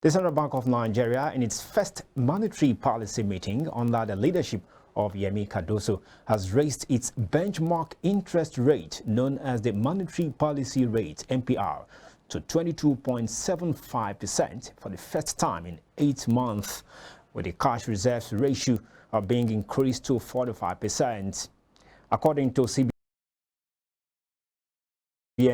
The Central Bank of Nigeria, in its first monetary policy meeting under the leadership of Yemi Cardoso, has raised its benchmark interest rate, known as the Monetary Policy Rate (MPR), to 22.75% for the first time in 8 months, with the cash reserves ratio being increased to 45%. According to CBN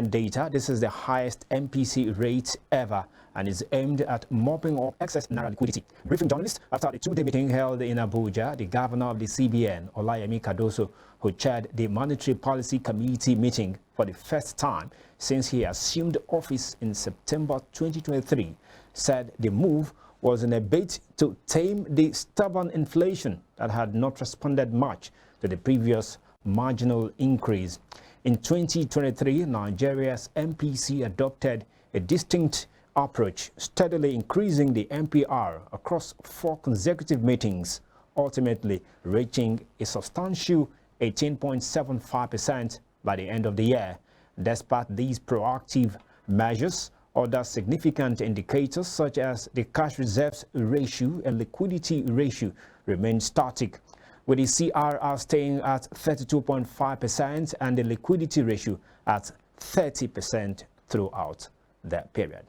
data, this is the highest MPC rate ever and is aimed at mopping up excess naira liquidity. Briefing journalists after the two-day meeting held in Abuja, the governor of the CBN, Yemi Cardoso, who chaired the Monetary Policy Committee meeting for the first time since he assumed office in September 2023, said the move was in a bid to tame the stubborn inflation that had not responded much to the previous marginal increase. In 2023, Nigeria's MPC adopted a distinct approach, steadily increasing the MPR across 4 consecutive meetings, ultimately reaching a substantial 18.75% by the end of the year. Despite these proactive measures, other significant indicators such as the cash reserves ratio and liquidity ratio remain static, with the CRR staying at 32.5% and the liquidity ratio at 30% throughout that period.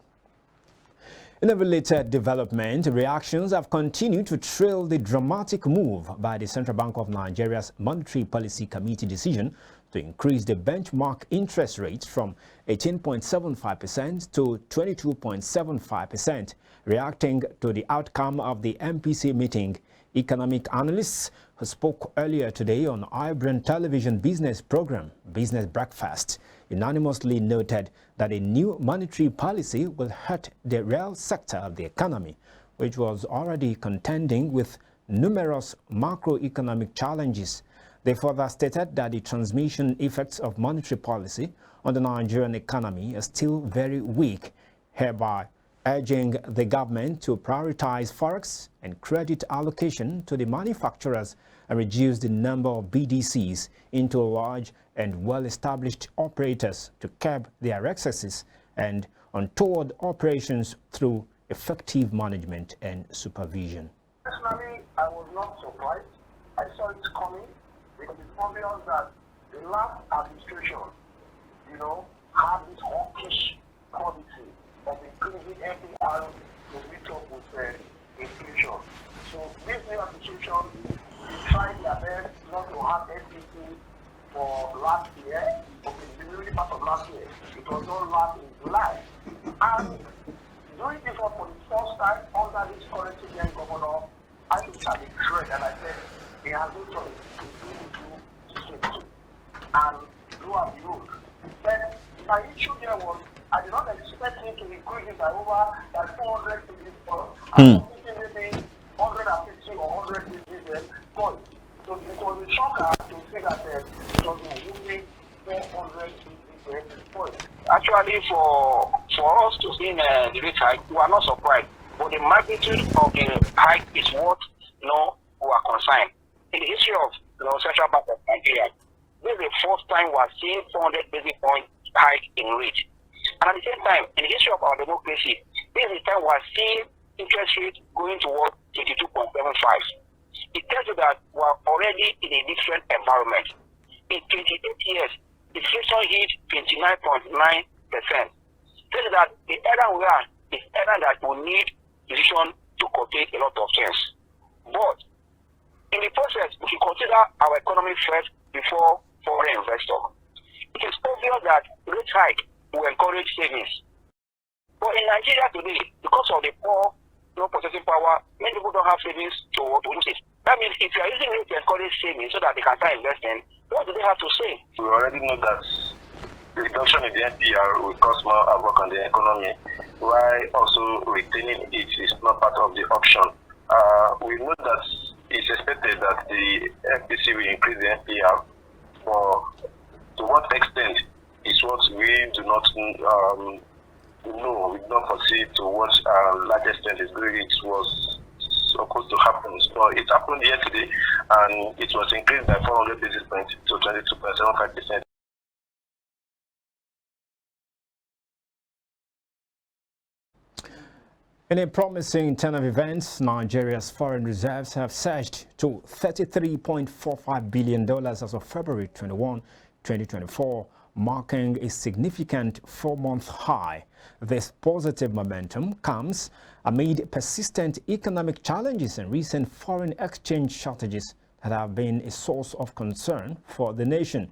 In a related development, reactions have continued to trail the dramatic move by the Central Bank of Nigeria's Monetary Policy Committee decision to increase the benchmark interest rate from 18.75% to 22.75%. Reacting to the outcome of the MPC meeting, economic analysts who spoke earlier today on iBrand television business program, Business Breakfast, unanimously noted that a new monetary policy will hurt the real sector of the economy, which was already contending with numerous macroeconomic challenges. They further stated that the transmission effects of monetary policy on the Nigerian economy are still very weak, hereby urging the government to prioritize forex and credit allocation to the manufacturers and reduce the number of BDCs into large and well-established operators to curb their excesses and untoward operations through effective management and supervision. Personally, I was not surprised. I saw it coming because it's obvious that the last administration, had this hawkish policy of increasing MPR to meet up with inflation. So this new administration, we tried their best not to have MPC for last year, but in the early part of last year. It was not last in July. And doing this one for the first time under this current CBN governor, I looked at the trend and I said, he has no choice to do and do as the rule. But my issue there was, I did not expect him to increase it by over 400 basis points. I was thinking maybe 150 or 100 basis points. So it was a shocker to see that it was only 400 basis points. Actually, for us to see the rate hike, we are not surprised. But the magnitude of the hike is what we are concerned. In the history of Central Bank of Nigeria, this is the first time we are seeing 400 basis point hike in rate. And at the same time, in the history of our democracy, this is the time we are seeing interest rate going towards 22.75. It tells you that we are already in a different environment. In 28 years, inflation hit 29.9%. Tells you that the era we are is era that we need decision to curtail a lot of things. But in the process, we should consider our economy first before foreign investors. It is obvious that rate hike will encourage savings. But in Nigeria today, because of the poor purchasing power, many people don't have savings to use it. That means if you are using it to encourage savings so that they can start investing, what do they have to say? We already know that the reduction in the NPR will cause more havoc on the economy, while also retaining it is not part of the option. We know that it's expected that the MPC will increase the NPR, but to what extent is what we do not know. We don't foresee to what large extent it was supposed to happen. So it happened yesterday, and it was increased by 400 basis points to 22.75%. In a promising turn of events, Nigeria's foreign reserves have surged to $33.45 billion as of February 21, 2024, marking a significant 4-month high. This positive momentum comes amid persistent economic challenges and recent foreign exchange shortages that have been a source of concern for the nation.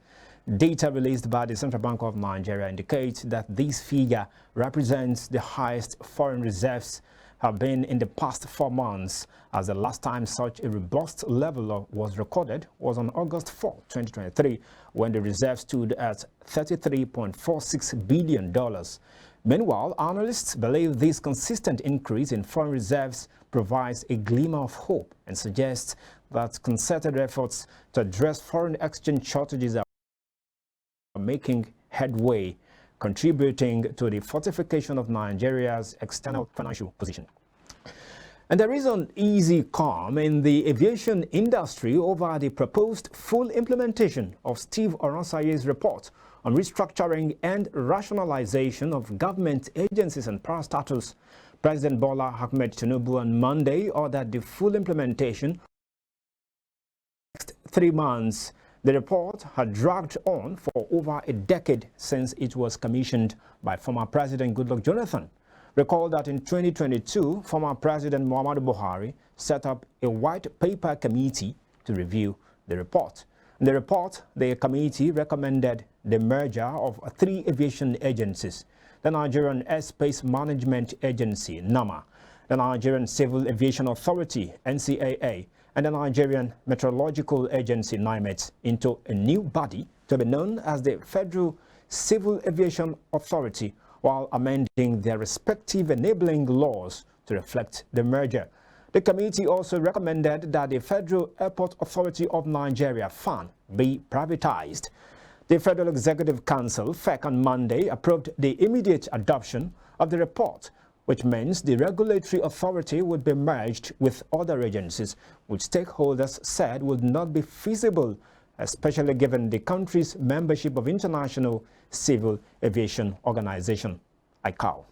Data released by the Central Bank of Nigeria indicates that this figure represents the highest foreign reserves have been in the past 4 months, as the last time such a robust level was recorded was on August 4, 2023, when the reserve stood at $33.46 billion. Meanwhile, analysts believe this consistent increase in foreign reserves provides a glimmer of hope and suggests that concerted efforts to address foreign exchange shortages are making headway, contributing to the fortification of Nigeria's external financial position. And there is an easy calm in the aviation industry over the proposed full implementation of Steve Oronsaye's report on restructuring and rationalization of government agencies and parastatals. President Bola Ahmed Tinubu on Monday ordered the full implementation next 3 months. The report had dragged on for over a decade since it was commissioned by former President Goodluck Jonathan. Recall that in 2022, former President Muhammadu Buhari set up a white paper committee to review the report. In the report, the committee recommended the merger of 3 aviation agencies: the Nigerian Airspace Management Agency, NAMA, the Nigerian Civil Aviation Authority, NCAA, and the Nigerian Meteorological Agency, NIMET, into a new body to be known as the Federal Civil Aviation Authority, while amending their respective enabling laws to reflect the merger. The committee also recommended that the Federal Airport Authority of Nigeria, FAN, be privatized. The Federal Executive Council, FEC, on Monday approved the immediate adoption of the report, which means the regulatory authority would be merged with other agencies, which stakeholders said would not be feasible, especially given the country's membership of International Civil Aviation Organization, ICAO.